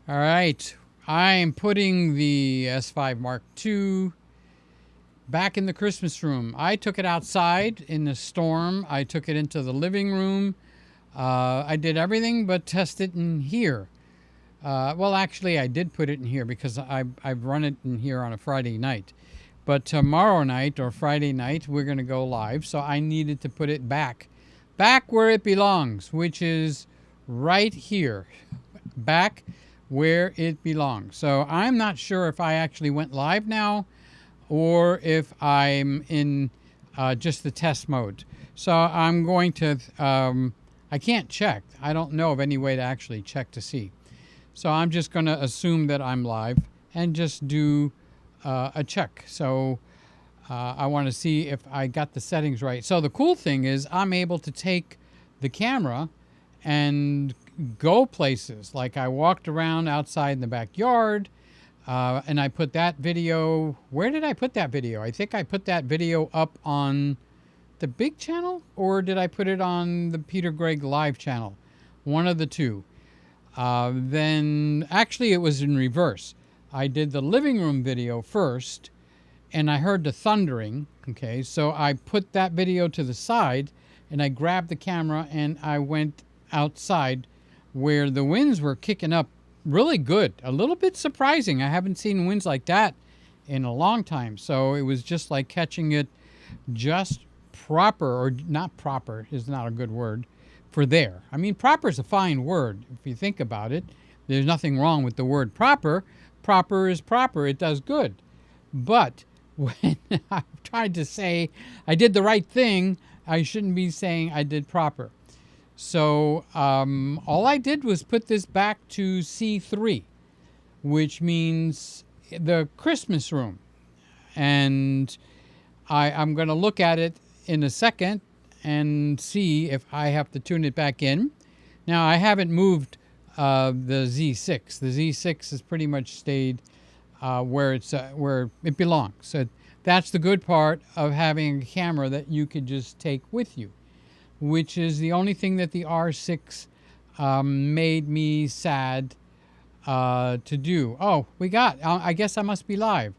All right. I'm putting the S5 Mark II back in the Christmas room. I took it outside in the storm. I took it into the living room. I did everything but test it in here. Well, actually, I did put it in here because I've run it in here on a Friday night. But tomorrow night or Friday night, we're going to go live. So I needed to put it back where it belongs, which is right here. Back where it belongs. So I'm not sure if I actually went live now or if I'm in just the test mode. So I'm going to, I can't check. I don't know of any way to actually check to see. So I'm just going to assume that I'm live and just do a check. So I want to see if I got the settings right. So the cool thing is I'm able to take the camera and go places. Like I walked around outside in the backyard and I put that video. Where did I put that video? I think I put that video up on the big channel, or did I put it on the Peter Gregg live channel? One of the two. Then actually it was in reverse. I did the living room video first and I heard the thundering. Okay, so I put that video to the side and I grabbed the camera and I went outside where the winds were kicking up really good. A little bit surprising. I haven't seen winds like that in a long time. So it was just like catching it just proper, or not proper is not a good word for there. I mean, proper is a fine word if you think about it. There's nothing wrong with the word proper. Proper is proper. It does good. But when I tried to say I did the right thing, I shouldn't be saying I did proper. So all I did was put this back to C3, which means the Christmas room. And I'm going to look at it in a second and see if I have to tune it back in. Now, I haven't moved the Z6. The Z6 has pretty much stayed where it belongs. So that's the good part of having a camera that you could just take with you, which is the only thing that the R6 made me sad to do. Oh, I guess I must be live.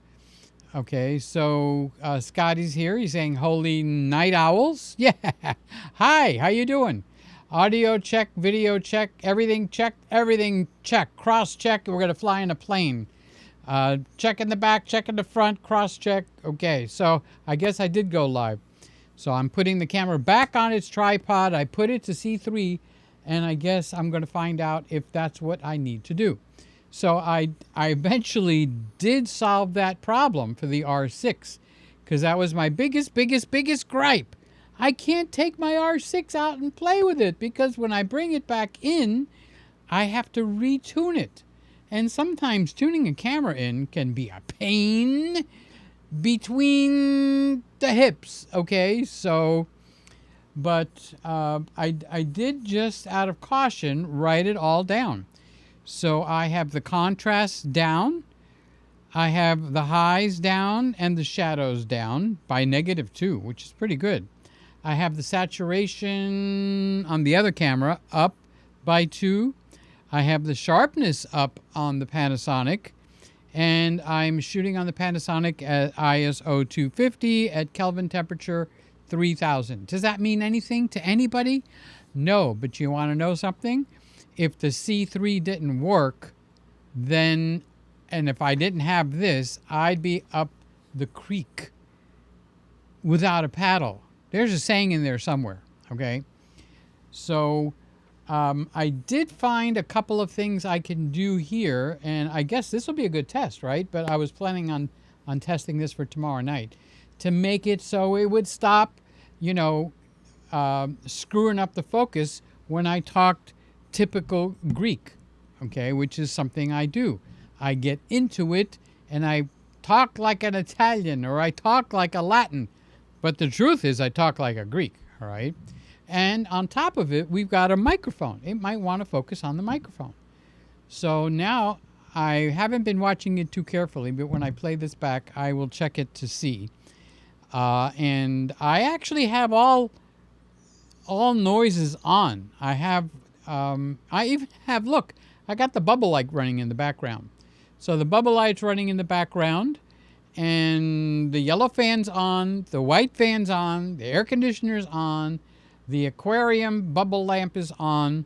Okay, so Scotty's here. He's saying, "Holy night owls." Yeah. Hi, how you doing? Audio check, video check, everything checked, everything check, cross check. We're going to fly in a plane. Check in the back, check in the front, cross check. Okay, so I guess I did go live. So I'm putting the camera back on its tripod. I put it to C3, and I guess I'm going to find out if that's what I need to do. So I eventually did solve that problem for the R6, because that was my biggest gripe. I can't take my R6 out and play with it, because when I bring it back in, I have to retune it. And sometimes tuning a camera in can be a pain between the hips, okay? So, but I did, just out of caution, write it all down. So I have the contrast down, I have the highs down and the shadows down by -2, which is pretty good. I have the saturation on the other camera up by 2. I have the sharpness up on the Panasonic, and I'm shooting on the Panasonic at ISO 250 at Kelvin temperature 3000. Does that mean anything to anybody? No, but you want to know something? If the C3 didn't work, then, and if I didn't have this, I'd be up the creek without a paddle. There's a saying in there somewhere, okay? So I did find a couple of things I can do here, and I guess this will be a good test, right? But I was planning on testing this for tomorrow night to make it so it would stop, screwing up the focus when I talked typical Greek, okay, which is something I do. I get into it and I talk like an Italian, or I talk like a Latin, but the truth is I talk like a Greek, all right? And on top of it, we've got a microphone. It might want to focus on the microphone. So now I haven't been watching it too carefully, but when I play this back, I will check it to see. And I actually have all noises on. I even have, look, I got the bubble light running in the background. So the bubble light's running in the background, and the yellow fan's on, the white fan's on, the air conditioner's on, the aquarium bubble lamp is on.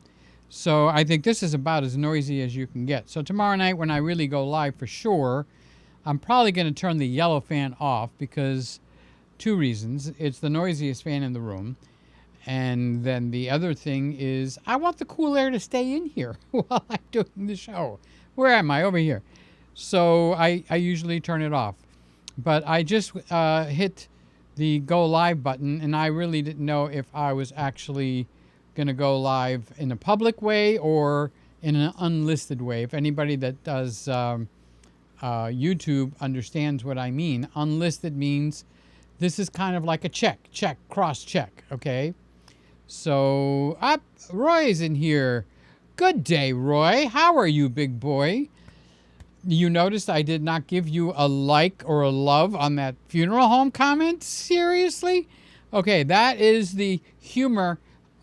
So I think this is about as noisy as you can get. So tomorrow night when I really go live for sure, I'm probably going to turn the yellow fan off because 2 reasons. It's the noisiest fan in the room. And then the other thing is I want the cool air to stay in here while I'm doing the show. Where am I? Over here. So I usually turn it off. But I just hit the go live button, and I really didn't know if I was actually going to go live in a public way or in an unlisted way. If anybody that does YouTube understands what I mean. Unlisted means this is kind of like a check, cross check, okay? So, Roy's in here. Good day, Roy. How are you, big boy? You noticed I did not give you a like or a love on that funeral home comment? Seriously? Okay, that is the humor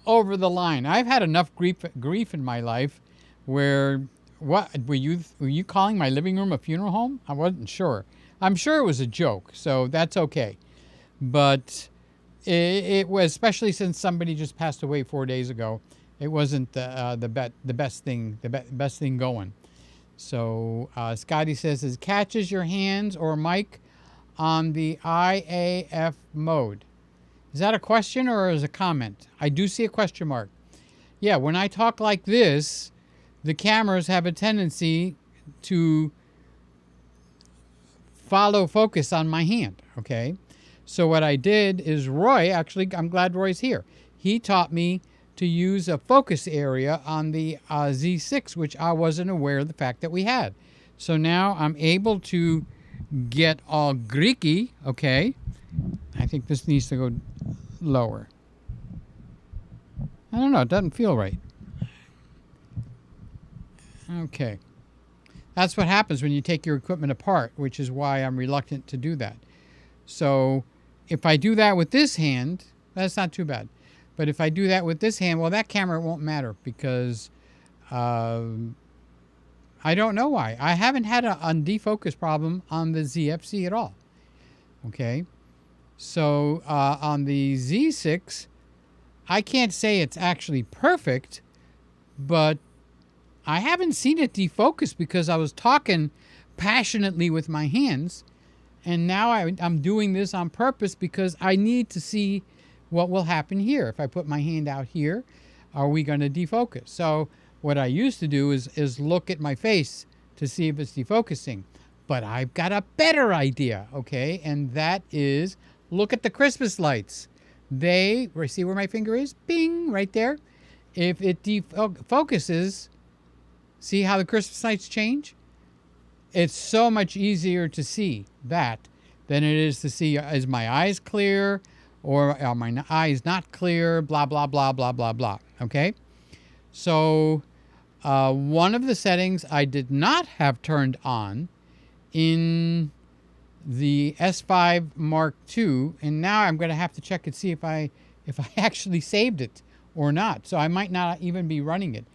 over the line. I've had enough grief in my life where, what, were you calling my living room a funeral home? I wasn't sure. I'm sure it was a joke, so that's okay. But it was, especially since somebody just passed away 4 days ago, it wasn't the best thing going. So Scotty says, it catches your hands or mic on the IAF mode. Is that a question or is a comment? I do see a question mark. Yeah, when I talk like this, the cameras have a tendency to follow focus on my hand, okay? So what I did is Roy, actually, I'm glad Roy's here. He taught me to use a focus area on the Z6, which I wasn't aware of the fact that we had. So now I'm able to get all Greeky, okay? I think this needs to go lower. I don't know, it doesn't feel right. Okay. That's what happens when you take your equipment apart, which is why I'm reluctant to do that. So if I do that with this hand, that's not too bad. But if I do that with this hand, well, that camera won't matter because I don't know why. I haven't had a defocus problem on the ZFC at all. Okay. So on the Z6, I can't say it's actually perfect, but I haven't seen it defocus because I was talking passionately with my hands. And now I'm doing this on purpose because I need to see what will happen here. If I put my hand out here, are we going to defocus? So what I used to do is look at my face to see if it's defocusing. But I've got a better idea, okay? And that is, look at the Christmas lights. See where my finger is? Bing, right there. If it defocuses, see how the Christmas lights change? It's so much easier to see that than it is to see, is my eyes clear or are my eyes not clear, blah, blah, blah, blah, blah, blah, okay? So one of the settings I did not have turned on in the S5 Mark II, and now I'm going to have to check and see if I actually saved it or not. So I might not even be running it.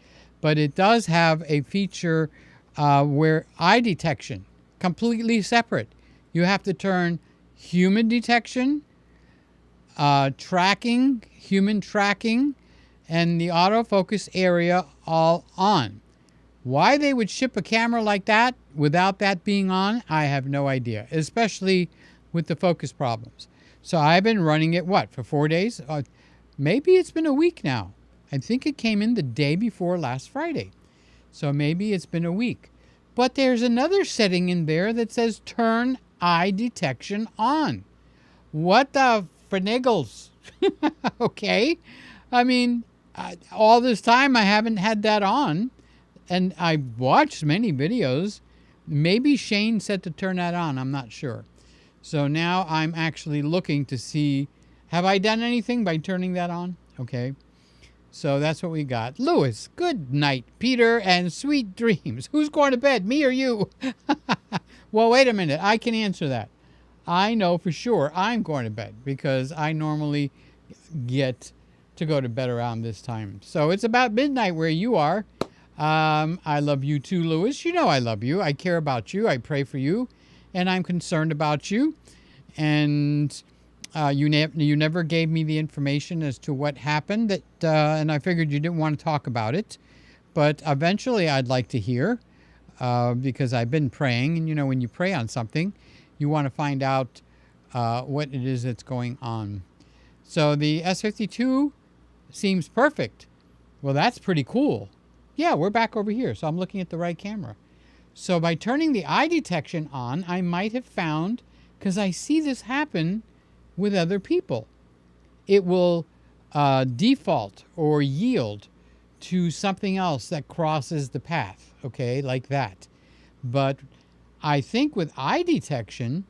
But it does have a feature where eye detection, completely separate. You have to turn human detection, tracking, human tracking, and the autofocus area all on. Why they would ship a camera like that without that being on, I have no idea, especially with the focus problems. So I've been running it, for 4 days? Maybe it's been a week now. I think it came in the day before last Friday. So maybe it's been a week. But there's another setting in there that says turn eye detection on. What the finagles? Okay. I mean, all this time I haven't had that on. And I watched many videos. Maybe Shane said to turn that on. I'm not sure. So now I'm actually looking to see, have I done anything by turning that on? Okay. So that's what we got. Lewis, good night, Peter, and sweet dreams. Who's going to bed, me or you? Well, wait a minute. I can answer that. I know for sure I'm going to bed because I normally get to go to bed around this time. So it's about midnight where you are. I love you too, Louis. You know I love you. I care about you. I pray for you, and I'm concerned about you. And you never gave me the information as to what happened, and I figured you didn't want to talk about it. But eventually I'd like to hear, because I've been praying, and when you pray on something, you want to find out what it is that's going on. So the S52 seems perfect. Well, that's pretty cool. Yeah, we're back over here, so I'm looking at the right camera. So by turning the eye detection on, I might have found, because I see this happen with other people, it will default or yield to something else that crosses the path, okay, like that. But I think with eye detection,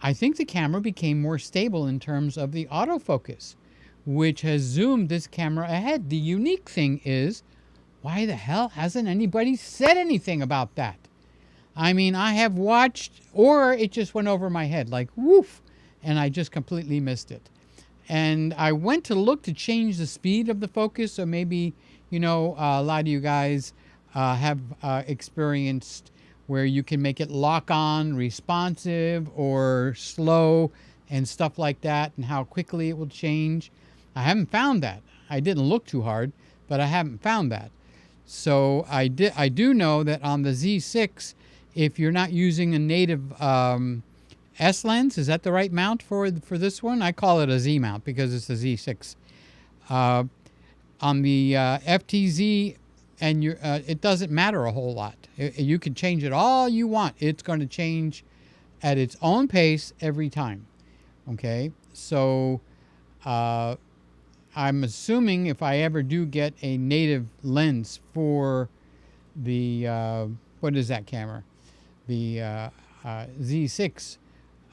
I think the camera became more stable in terms of the autofocus, which has zoomed this camera ahead. The unique thing is, why the hell hasn't anybody said anything about that? I mean, I have watched, or it just went over my head like woof, and I just completely missed it. And I went to look to change the speed of the focus, so maybe, a lot of you guys have experienced where you can make it lock on, responsive, or slow, and stuff like that, and how quickly it will change. I haven't found that. I didn't look too hard, but I haven't found that. So I do know that on the Z6, if you're not using a native S lens, is that the right mount for this one? I call it a Z mount because it's a Z6. On the FTZ, and it doesn't matter a whole lot. You can change it all you want. It's going to change at its own pace every time. Okay, so I'm assuming if I ever do get a native lens for the what is that camera, the Z6.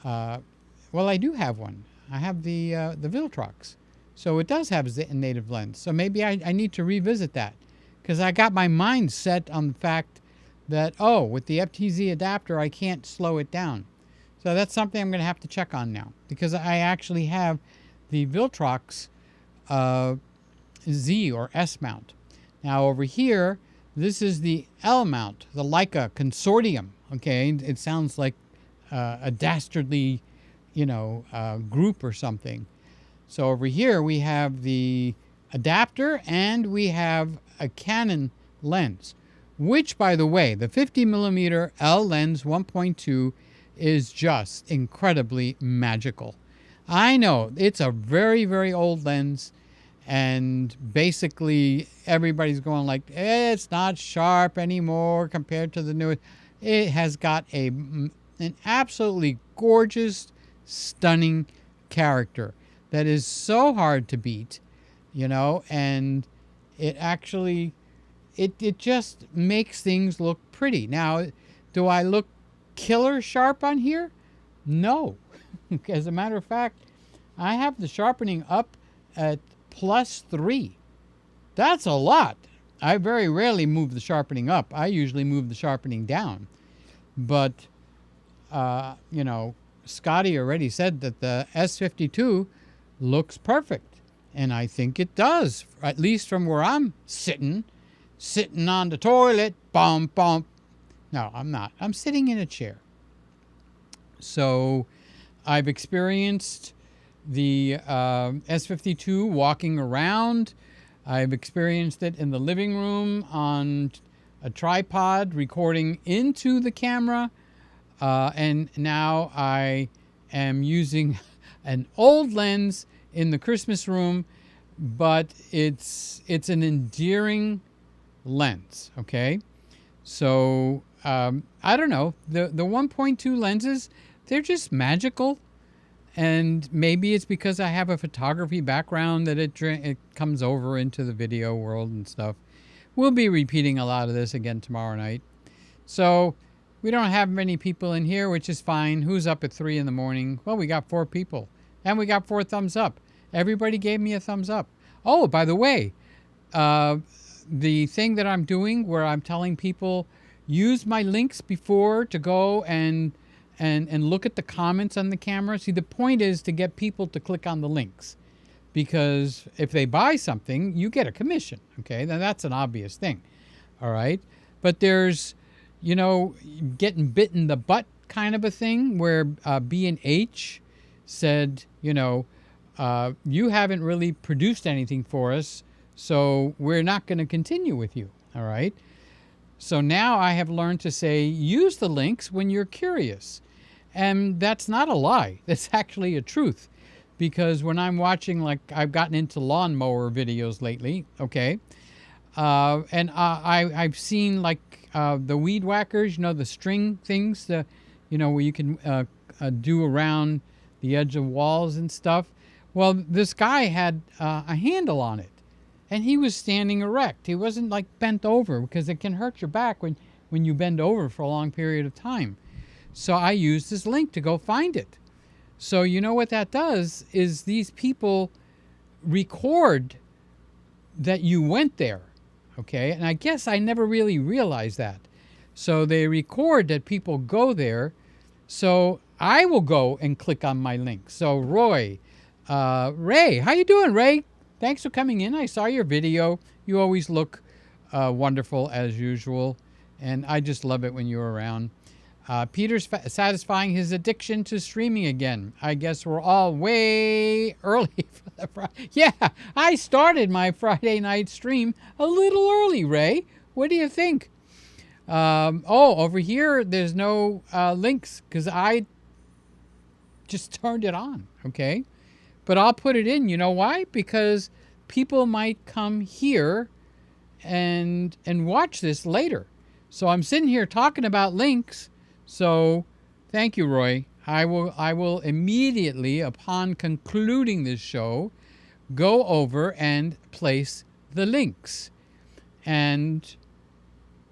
Well, I do have one. I have the Viltrox, so it does have a native lens. So maybe I need to revisit that, because I got my mind set on the fact that, with the FTZ adapter, I can't slow it down. So that's something I'm going to have to check on now, because I actually have the Viltrox Z or S mount. Now over here, this is the L mount, the Leica Consortium. Okay, it sounds like a dastardly, group or something. So over here we have the adapter, and we have a Canon lens, which, by the way, the 50mm L lens 1.2 is just incredibly magical. I know it's a very, very old lens, and basically everybody's going like, it's not sharp anymore compared to the newest. It has got an absolutely gorgeous, stunning character that is so hard to beat, and it actually, it just makes things look pretty. Now, do I look killer sharp on here? No. As a matter of fact, I have the sharpening up at +3. That's a lot. I very rarely move the sharpening up. I usually move the sharpening down. But, Scotty already said that the S52 looks perfect. And I think it does, at least from where I'm sitting on the toilet, bum, bum. No, I'm not. I'm sitting in a chair. So I've experienced the S52 walking around. I've experienced it in the living room on a tripod recording into the camera. And now I am using an old lens in the Christmas room, but it's an endearing lens, okay? So I don't know. The 1.2 lenses, they're just magical. And maybe it's because I have a photography background that it comes over into the video world and stuff. We'll be repeating a lot of this again tomorrow night. So we don't have many people in here, which is fine. Who's up at 3 in the morning? Well, we got 4 people. And we got 4 thumbs up. Everybody gave me a thumbs up. Oh, by the way, the thing that I'm doing where I'm telling people, use my links before to go and look at the comments on the camera. See, the point is to get people to click on the links, because if they buy something, you get a commission. Okay, now that's an obvious thing. All right. But there's, getting bit in the butt kind of a thing where B&H said, you haven't really produced anything for us, so we're not going to continue with you. All right. So now I have learned to say, use the links when you're curious. And that's not a lie. That's actually a truth. Because when I'm watching, like I've gotten into lawnmower videos lately, okay? And I've seen like the weed whackers, the string things, where you can do around the edge of walls and stuff. Well, this guy had a handle on it. And he was standing erect. He wasn't like bent over, because it can hurt your back when you bend over for a long period of time. So I used this link to go find it. So you know what that does is these people record that you went there, okay? And I guess I never really realized that. So they record that people go there. So I will go and click on my link. So Ray, how you doing, Ray? Thanks for coming in. I saw your video. You always look wonderful as usual, and I just love it when you're around. Peter's satisfying his addiction to streaming again. I guess we're all way early for the Friday. Yeah, I started my Friday night stream a little early, Ray. What do you think? Over here, there's no links because I just turned it on, okay? But I'll put it in. You know why? Because people might come here and watch this later. So I'm sitting here talking about links. So thank you, Roy. I will immediately, upon concluding this show, go over and place the links. And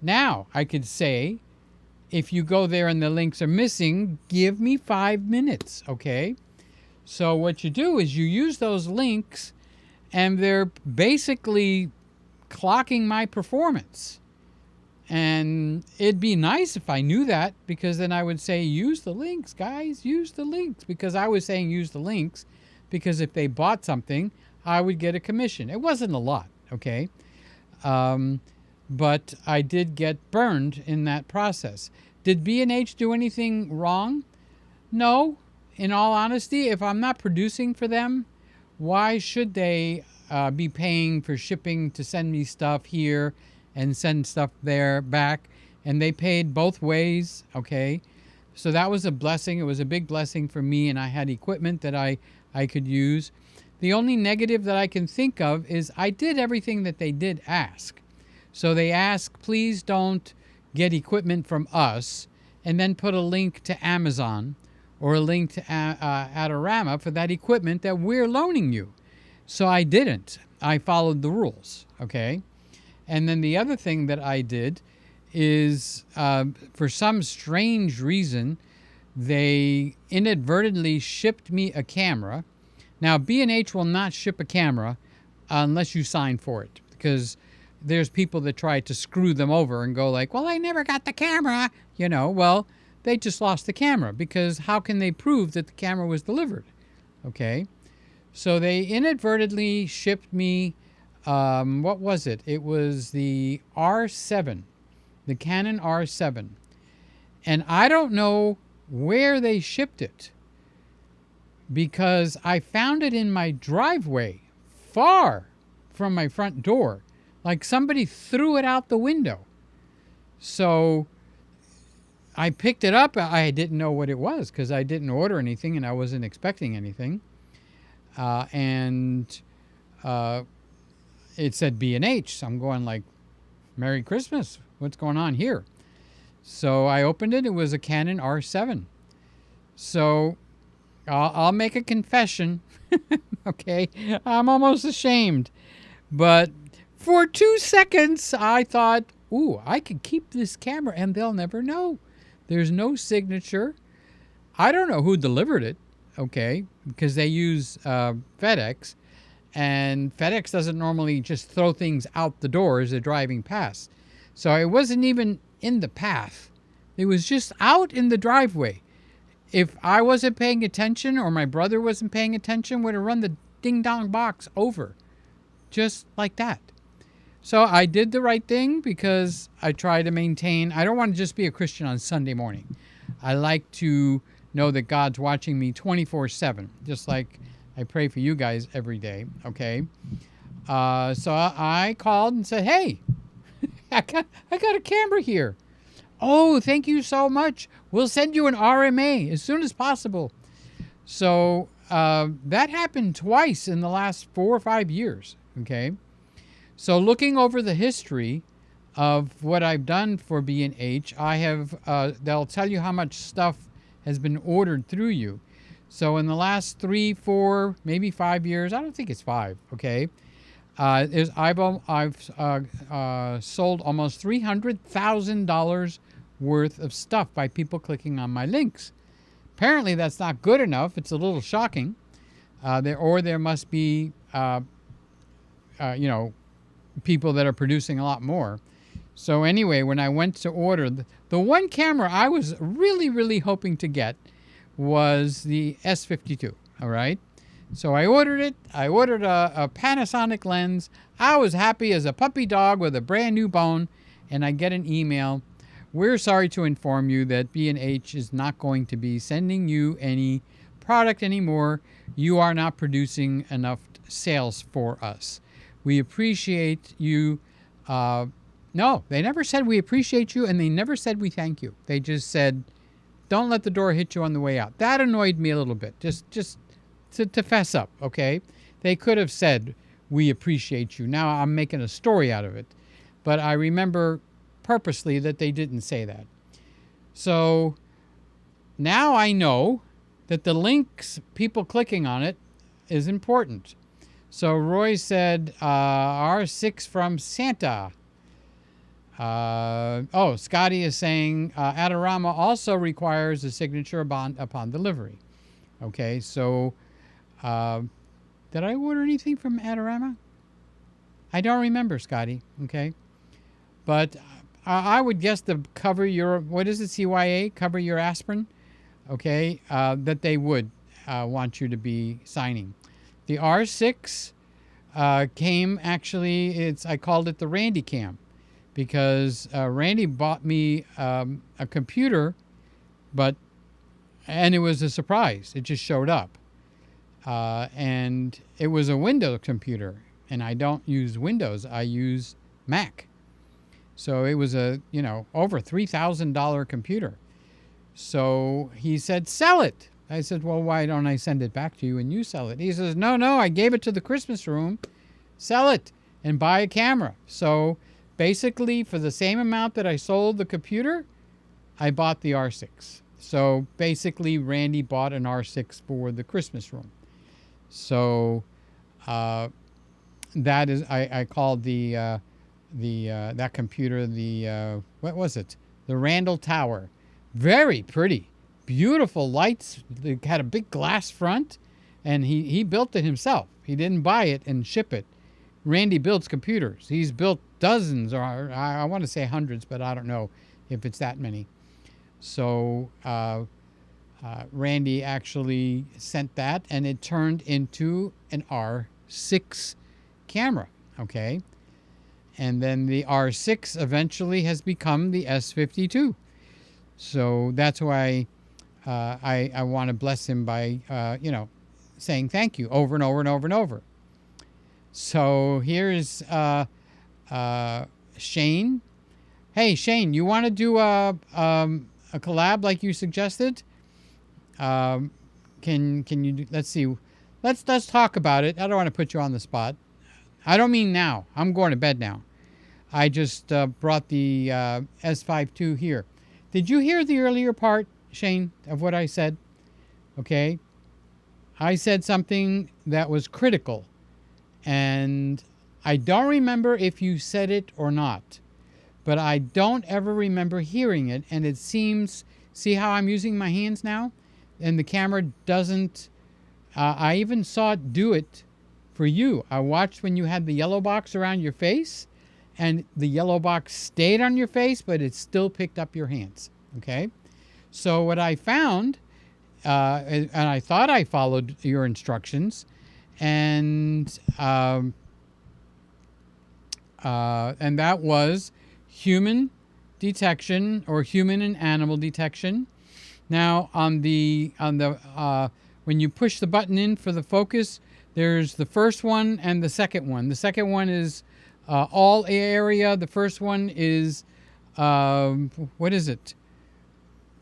now I could say, if you go there and the links are missing, give me 5 minutes, okay? So what you do is you use those links, and they're basically clocking my performance. And it'd be nice if I knew that, because then I would say, use the links, guys, use the links. Because I was saying use the links, because if they bought something, I would get a commission. It wasn't a lot, okay? But I did get burned in that process. Did B&H do anything wrong? No. In all honesty, if I'm not producing for them, why should they be paying for shipping to send me stuff here and send stuff there back? And they paid both ways, okay? So that was a blessing. It was a big blessing for me, and I had equipment that I could use. The only negative that I can think of is I did everything that they did ask. So they asked, please don't get equipment from us and then put a link to Amazon or a link to Adorama for that equipment that we're loaning you. So I didn't. I followed the rules, okay? And then the other thing that I did is, for some strange reason, they inadvertently shipped me a camera. Now, B&H will not ship a camera unless you sign for it, because there's people that try to screw them over and go like, well, I never got the camera. Well, they just lost the camera, because how can they prove that the camera was delivered? Okay. So they inadvertently shipped me, what was it? It was the R7, the Canon R7. And I don't know where they shipped it, because I found it in my driveway, far from my front door. Like somebody threw it out the window. So I picked it up. I didn't know what it was, because I didn't order anything and I wasn't expecting anything. And it said B&H. So I'm going like, Merry Christmas. What's going on here? So I opened it. It was a Canon R7. So I'll make a confession. Okay. I'm almost ashamed. But for 2 seconds, I thought, ooh, I could keep this camera and they'll never know. There's no signature. I don't know who delivered it, okay, because they use FedEx. And FedEx doesn't normally just throw things out the door as they're driving past. So it wasn't even in the path. It was just out in the driveway. If I wasn't paying attention or my brother wasn't paying attention, would have run the ding-dong box over. Just like that. So I did the right thing because I try to maintain. I don't want to just be a Christian on Sunday morning. I like to know that God's watching me 24/7, just like I pray for you guys every day. Okay. So I called and said, "Hey, I got a camera here. Oh, thank you so much. We'll send you an RMA as soon as possible." So that happened twice in the last 4 or 5 years. Okay. So looking over the history of what I've done for B&H, I have, they'll tell you how much stuff has been ordered through you. So in the last 3, 4, maybe 5 years, I don't think it's 5, okay, I've sold almost $300,000 worth of stuff by people clicking on my links. Apparently that's not good enough. It's a little shocking. There must be, people that are producing a lot more. So anyway, when I went to order, the one camera I was really, really hoping to get was the S52, all right? So I ordered it. I ordered a Panasonic lens. I was happy as a puppy dog with a brand new bone, and I get an email. "We're sorry to inform you that B&H is not going to be sending you any product anymore. You are not producing enough sales for us. We appreciate you." No, they never said we appreciate you, and they never said we thank you. They just said, "Don't let the door hit you on the way out." That annoyed me a little bit, just to fess up, okay? They could have said, "We appreciate you." Now I'm making a story out of it. But I remember purposely that they didn't say that. So now I know that the links, people clicking on it, is important. So Roy said, R6 from Santa. Scotty is saying, Adorama also requires a signature upon delivery. Okay, so did I order anything from Adorama? I don't remember, Scotty. Okay, but I would guess to cover your, what is it, CYA, cover your aspirin, okay, that they would want you to be signing. The R6 came, actually, I called it the Randy Cam, because Randy bought me a computer, and it was a surprise. It just showed up. And it was a Windows computer, and I don't use Windows, I use Mac. So it was a, over $3,000 computer. So he said, "Sell it." I said, "Well, why don't I send it back to you and you sell it?" He says, No, I gave it to the Christmas room. Sell it and buy a camera." So basically, for the same amount that I sold the computer, I bought the R6. So basically, Randy bought an R6 for the Christmas room. So that is, I called that computer what was it? The Randall Tower. Very pretty, beautiful lights. It had a big glass front, and he built it himself. He didn't buy it and ship it. Randy builds computers. He's built dozens, or I want to say hundreds, but I don't know if it's that many. So Randy actually sent that, and it turned into an R6 camera, okay? And then the R6 eventually has become the S52. So that's why I want to bless him by, saying thank you over and over and over and over. So here's Shane. Hey, Shane, you want to do a collab like you suggested? Can you do, let's see. Let's talk about it. I don't want to put you on the spot. I don't mean now. I'm going to bed now. I just brought the S52 here. Did you hear the earlier part, Shane, of what I said? Okay. I said something that was critical, and I don't remember if you said it or not, but I don't ever remember hearing it, and it seems, see how I'm using my hands now? And the camera doesn't, I even saw it do it for you. I watched when you had the yellow box around your face, and the yellow box stayed on your face, but it still picked up your hands, okay? So what I found, and I thought I followed your instructions, and and that was human detection or human and animal detection. Now on the when you push the button in for the focus, there's the first one and the second one. The second one is all area. The first one is what is it?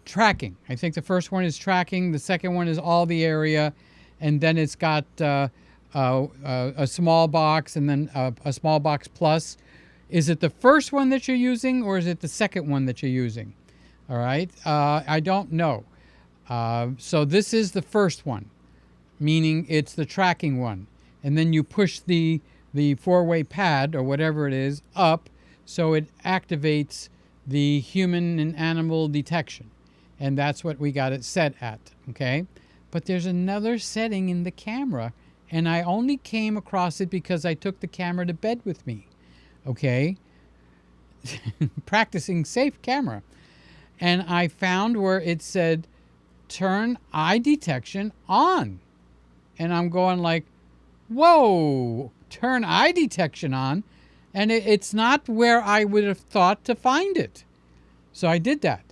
Tracking. I think the first one is tracking. The second one is all the area, and then it's got a small box and then a small box plus. Is it the first one that you're using, or is it the second one that you're using? All right. I don't know. So this is the first one, meaning it's the tracking one. And then you push the four-way pad or whatever it is up, so it activates the human and animal detection. And that's what we got it set at, okay? But there's another setting in the camera, and I only came across it because I took the camera to bed with me, okay? Practicing safe camera. And I found where it said, turn eye detection on. And I'm going like, whoa, turn eye detection on. And it's not where I would have thought to find it. So I did that.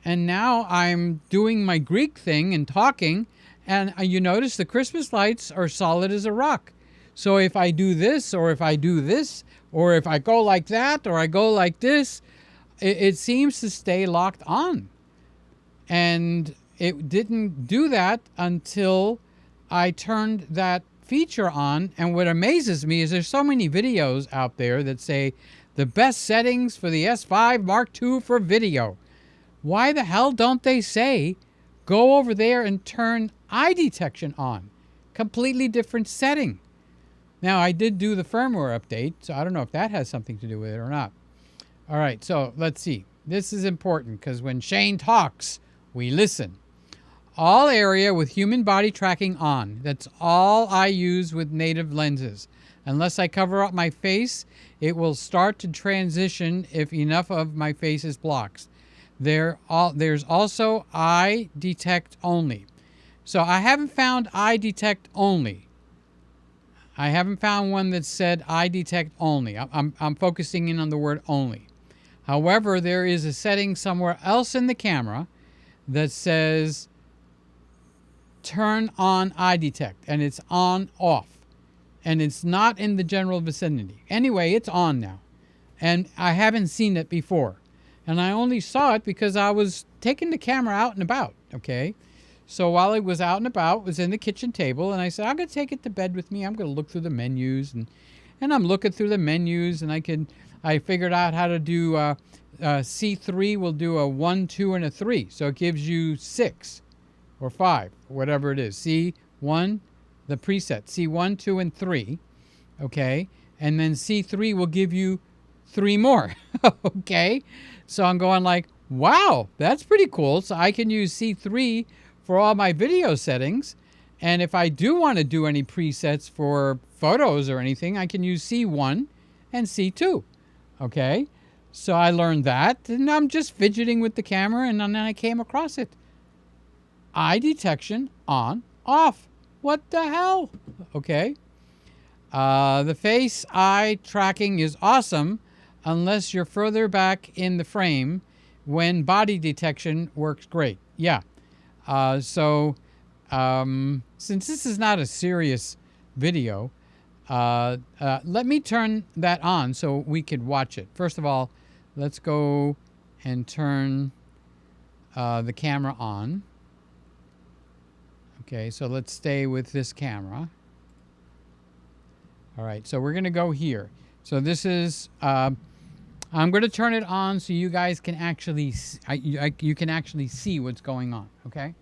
And now I'm doing my Greek thing and talking. And you notice the Christmas lights are solid as a rock. So if I do this, or if I do this, or if I go like that, or I go like this, it seems to stay locked on. And it didn't do that until I turned that feature on. And what amazes me is there's so many videos out there that say the best settings for the S5 Mark II for video. Why the hell don't they say go over there and turn eye detection on? Completely different setting. Now, I did do the firmware update, so I don't know if that has something to do with it or not. All right, so let's see. This is important because when Shane talks, we listen. All area with human body tracking on. That's all I use with native lenses. Unless I cover up my face, it will start to transition if enough of my face is blocked. There's also eye detect only. So I haven't found eye detect only. I haven't found one that said eye detect only. I'm focusing in on the word only. However, there is a setting somewhere else in the camera that says turn on eye detect, and it's on off, and it's not in the general vicinity. Anyway, it's on now, and I haven't seen it before, and I only saw it because I was taking the camera out and about. Okay, so while it was out and about, it was in the kitchen table, and I said I'm going to take it to bed with me. I'm going to look through the menus, and I'm looking through the menus, and I figured out how to do C3 will do a 1, 2, and a 3, so it gives you 6 or 5, whatever it is. C1, the preset, C1, 2, and 3, okay? And then C3 will give you 3 more, okay? So I'm going like, wow, that's pretty cool. So I can use C3 for all my video settings. And if I do want to do any presets for photos or anything, I can use C1 and C2, okay? So I learned that, and I'm just fidgeting with the camera, and then I came across it. Eye detection on, off. What the hell? Okay. The face eye tracking is awesome unless you're further back in the frame when body detection works great. Yeah. Since this is not a serious video, let me turn that on so we could watch it. First of all, let's go and turn the camera on. Okay, so let's stay with this camera. All right, so we're going to go here. So this is, I'm going to turn it on so you guys can actually, you can actually see what's going on, okay?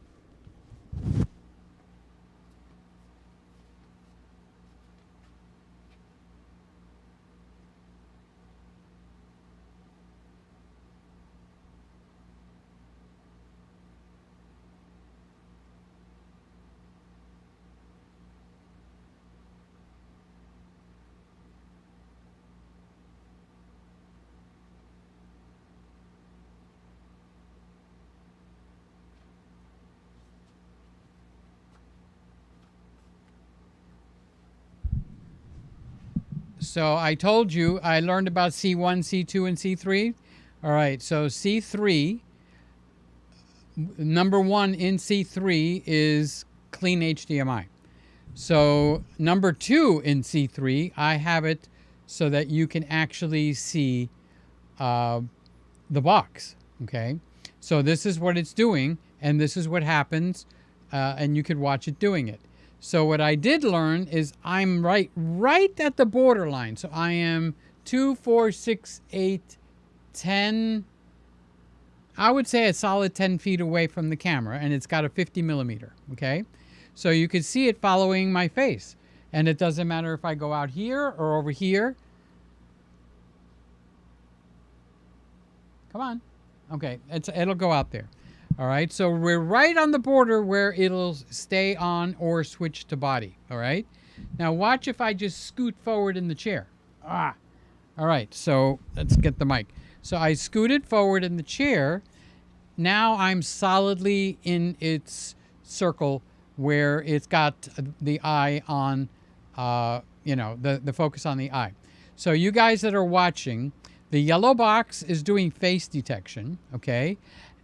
So I told you I learned about C1, C2, and C3. All right, so C3, number one in C3 is clean HDMI. So number two in C3, I have it so that you can actually see the box, okay? So this is what it's doing, and this is what happens, and you could watch it doing it. So what I did learn is I'm right at the borderline. So I am 2, 4, 6, 8, 10, I would say a solid 10 feet away from the camera, and it's got a 50 millimeter, okay? So you can see it following my face, and it doesn't matter if I go out here or over here. Come on. Okay, it'll go out there. All right, so we're right on the border where it'll stay on or switch to body. All right, now watch if I just scoot forward in the chair. All right, so let's get the mic. So I scooted forward in the chair. Now I'm solidly in its circle where it's got the eye on, the focus on the eye. So you guys that are watching, the yellow box is doing face detection, okay?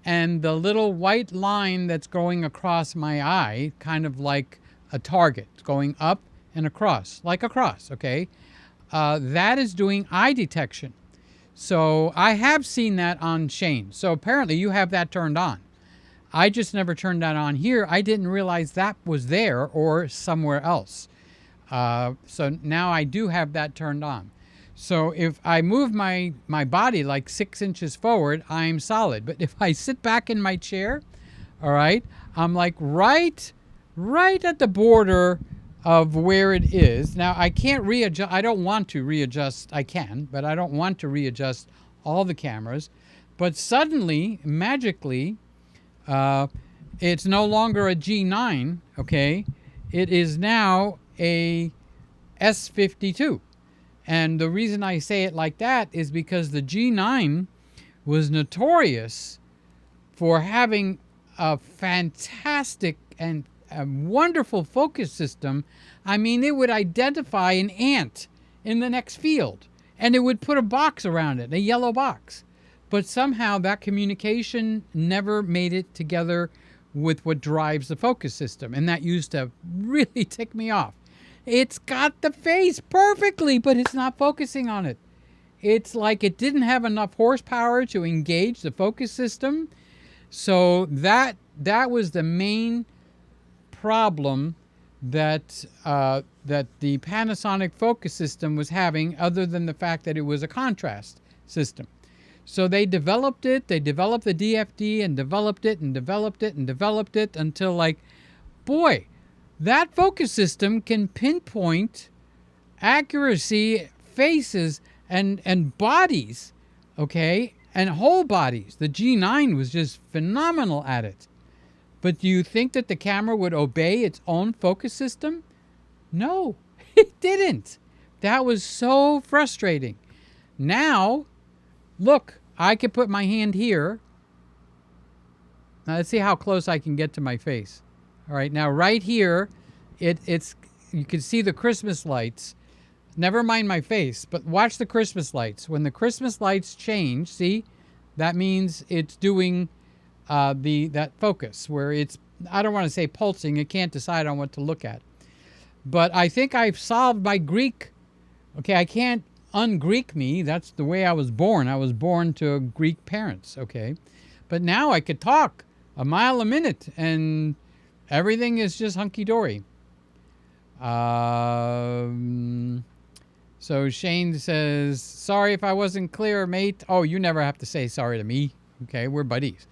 And the little white line that's going across my eye, kind of like a target, going up and across, like a cross, okay? That is doing eye detection. So I have seen that on Shane. So apparently you have that turned on. I just never turned that on here. I didn't realize that was there or somewhere else. So now I do have that turned on. So if I move my body like 6 inches forward, I'm solid. But if I sit back in my chair, all right, I'm like right at the border of where it is. Now I can't readjust. I don't want to readjust. I can, but I don't want to readjust all the cameras. But suddenly, magically, it's no longer a G9, okay? It is now a S52. And the reason I say it like that is because the G9 was notorious for having a fantastic and a wonderful focus system. I mean, it would identify an ant in the next field, and it would put a box around it, a yellow box. But somehow that communication never made it together with what drives the focus system, and that used to really tick me off. It's got the face perfectly, but it's not focusing on it. It's like it didn't have enough horsepower to engage the focus system. So that was the main problem that that the Panasonic focus system was having, other than the fact that it was a contrast system. So they developed it. They developed the DFD and developed it and developed it and developed it until, like, boy, that focus system can pinpoint accuracy, faces, and bodies, okay, and whole bodies. The G9 was just phenomenal at it. But do you think that the camera would obey its own focus system? No, it didn't. That was so frustrating. Now, look, I could put my hand here. Now let's see how close I can get to my face. All right, now right here, it's you can see the Christmas lights. Never mind my face, but watch the Christmas lights. When the Christmas lights change, see, that means it's doing that focus where it's, I don't want to say pulsing. It can't decide on what to look at. But I think I've solved my Greek. Okay, I can't un-Greek me. That's the way I was born. I was born to Greek parents, okay? But now I could talk a mile a minute and everything is just hunky-dory. So Shane says, sorry if I wasn't clear, mate. Oh, you never have to say sorry to me. Okay, we're buddies.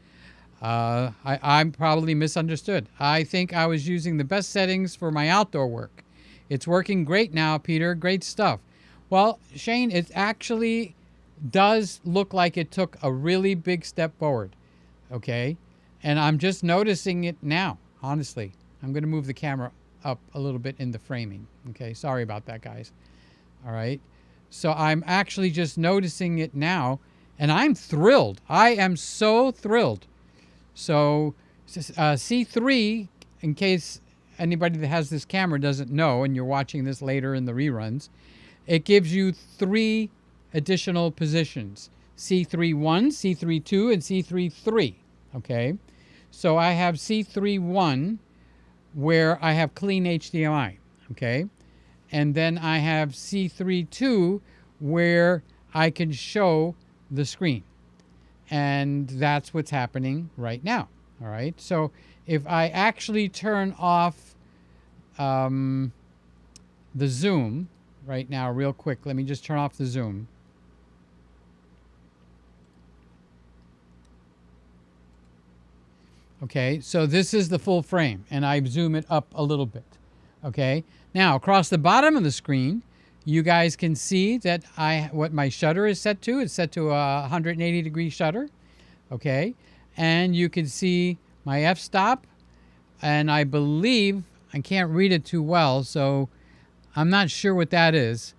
I'm probably misunderstood. I think I was using the best settings for my outdoor work. It's working great now, Peter. Great stuff. Well, Shane, it actually does look like it took a really big step forward. Okay? And I'm just noticing it now. Honestly, I'm going to move the camera up a little bit in the framing. Okay, sorry about that, guys. All right. So I'm actually just noticing it now, and I'm thrilled. I am so thrilled. So C3, in case anybody that has this camera doesn't know, and you're watching this later in the reruns, it gives you 3 additional positions: C3.1, C3.2, and C3.3. Okay, so I have C3.1 where I have clean HDMI. Okay, and then I have C3.2 where I can show the screen, and that's what's happening right now. All right, so if I actually turn off the zoom right now real quick, let me just turn off the zoom. Okay, so this is the full frame, and I zoom it up a little bit. Okay, now across the bottom of the screen, you guys can see that what my shutter is set to. It's set to a 180-degree shutter. Okay, and you can see my f-stop, and I believe, I can't read it too well, so I'm not sure what that is.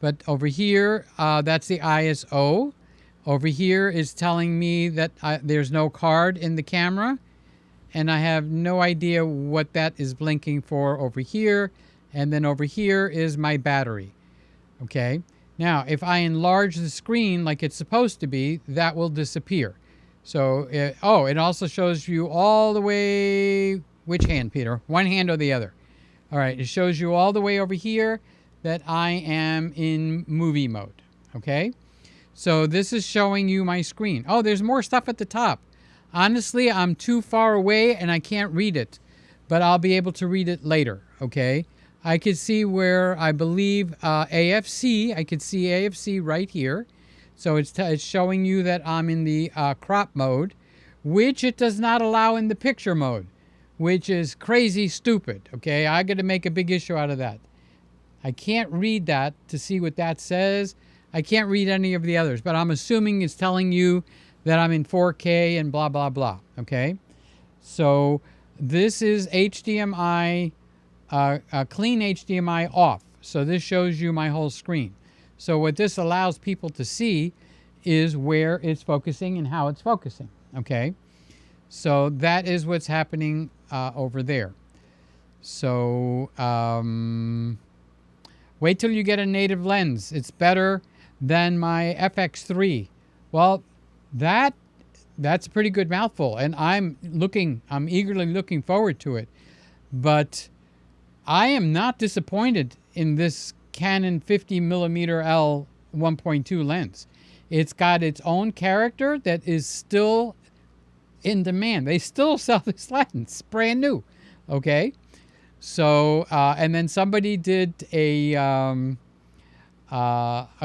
But over here, that's the ISO. Over here is telling me that there's no card in the camera, and I have no idea what that is blinking for over here. And then over here is my battery. Okay, now if I enlarge the screen like it's supposed to be, that will disappear. So, it also shows you all the way, which hand, Peter? One hand or the other? All right, it shows you all the way over here that I am in movie mode. Okay, so this is showing you my screen. Oh, there's more stuff at the top. Honestly, I'm too far away and I can't read it, but I'll be able to read it later. Okay, I could see where I believe AFC, I could see AFC right here. So it's showing you that I'm in the crop mode, which it does not allow in the picture mode, which is crazy stupid. Okay, I got to make a big issue out of that. I can't read that to see what that says. I can't read any of the others, but I'm assuming it's telling you that I'm in 4K and blah, blah, blah. Okay, so this is HDMI, clean HDMI off. So this shows you my whole screen. So what this allows people to see is where it's focusing and how it's focusing. Okay, so that is what's happening over there. So wait till you get a native lens. It's better than my FX3. Well, that's a pretty good mouthful, and I'm eagerly looking forward to it. But I am not disappointed in this Canon 50mm L 1.2 lens. It's got its own character that is still in demand. They still sell this lens, brand new. Okay, so and then somebody did a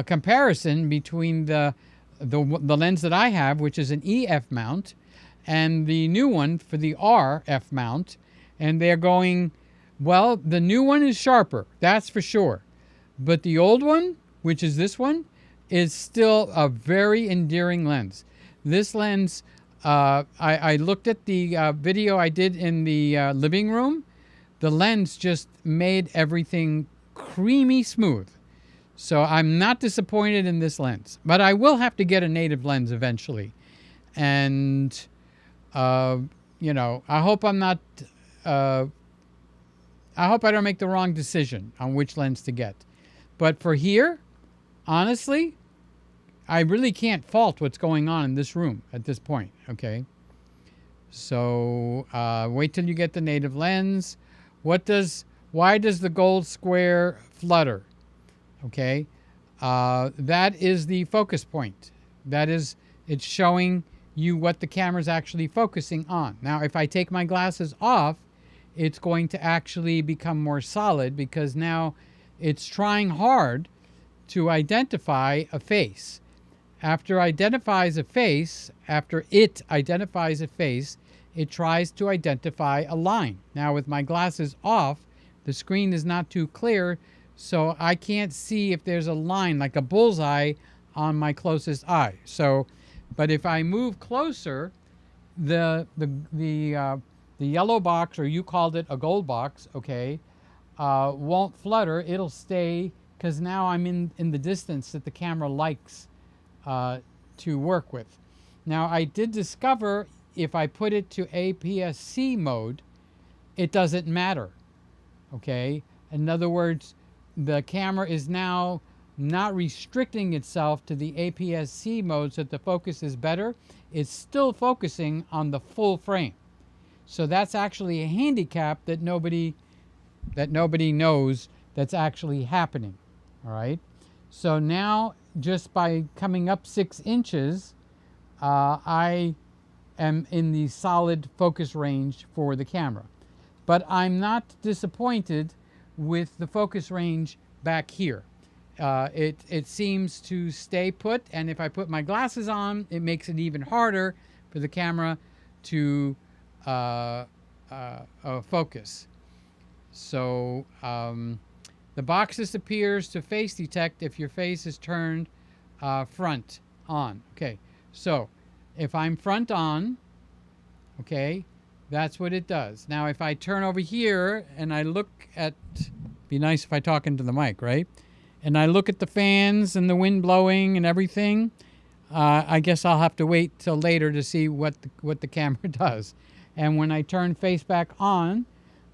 comparison between the lens that I have, which is an EF mount, and the new one for the RF mount, and they're going, well, the new one is sharper, that's for sure, but the old one, which is this one, is still a very endearing lens. This lens, I looked at the video I did in the living room. The lens just made everything creamy smooth. So I'm not disappointed in this lens, but I will have to get a native lens eventually. And, you know, I hope I'm not, I hope I don't make the wrong decision on which lens to get. But for here, honestly, I really can't fault what's going on in this room at this point, okay? So wait till you get the native lens. Why does the gold square flutter? Okay, that is the focus point. That is, it's showing you what the camera's actually focusing on. Now, if I take my glasses off, it's going to actually become more solid because now it's trying hard to identify a face. After it identifies a face, it tries to identify a line. Now, with my glasses off, the screen is not too clear, so I can't see if there's a line like a bullseye on my closest eye. So, but if I move closer, the yellow box, or you called it a gold box, okay, won't flutter. It'll stay because now I'm in the distance that the camera likes to work with. Now, I did discover if I put it to APS-C mode, it doesn't matter. Okay, in other words, the camera is now not restricting itself to the APS-C mode so that the focus is better. It's still focusing on the full frame. So that's actually a handicap that nobody knows that's actually happening. All right. So now, just by coming up 6 inches, I am in the solid focus range for the camera. But I'm not disappointed with the focus range back here. It seems to stay put, and if I put my glasses on, it makes it even harder for the camera to focus. So the box disappears to face detect if your face is turned front on. Okay, so if I'm front on, okay, that's what it does. Now if I turn over here and I look at, be nice if I talk into the mic, right? And I look at the fans and the wind blowing and everything, I guess I'll have to wait till later to see what the camera does. And when I turn face back on,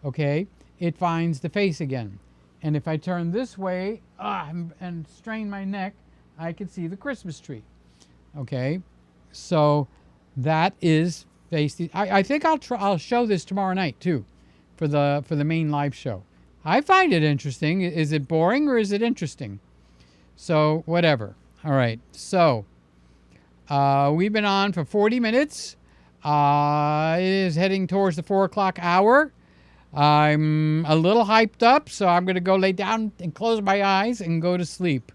okay, it finds the face again. And if I turn this way and strain my neck, I can see the Christmas tree. Okay, so that is face. I think I'll show this tomorrow night too, for the main live show. I find it interesting. Is it boring or is it interesting? So whatever. All right. So we've been on for 40 minutes. It is heading towards the 4 o'clock hour. I'm a little hyped up, so I'm going to go lay down and close my eyes and go to sleep.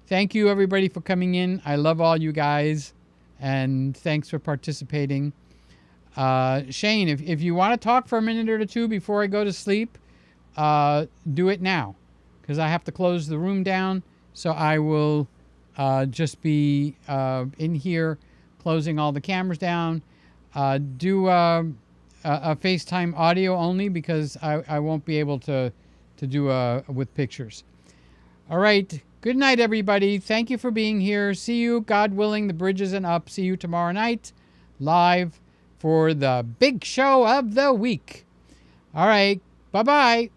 Thank you, everybody, for coming in. I love all you guys, and thanks for participating. Shane, if you want to talk for a minute or two before I go to sleep, do it now, because I have to close the room down. So I will just be in here closing all the cameras down. Do a FaceTime audio only, because I won't be able to do with pictures. All right. Good night, everybody. Thank you for being here. See you, God willing, the bridge isn't up. See you tomorrow night live for the big show of the week. All right. Bye-bye.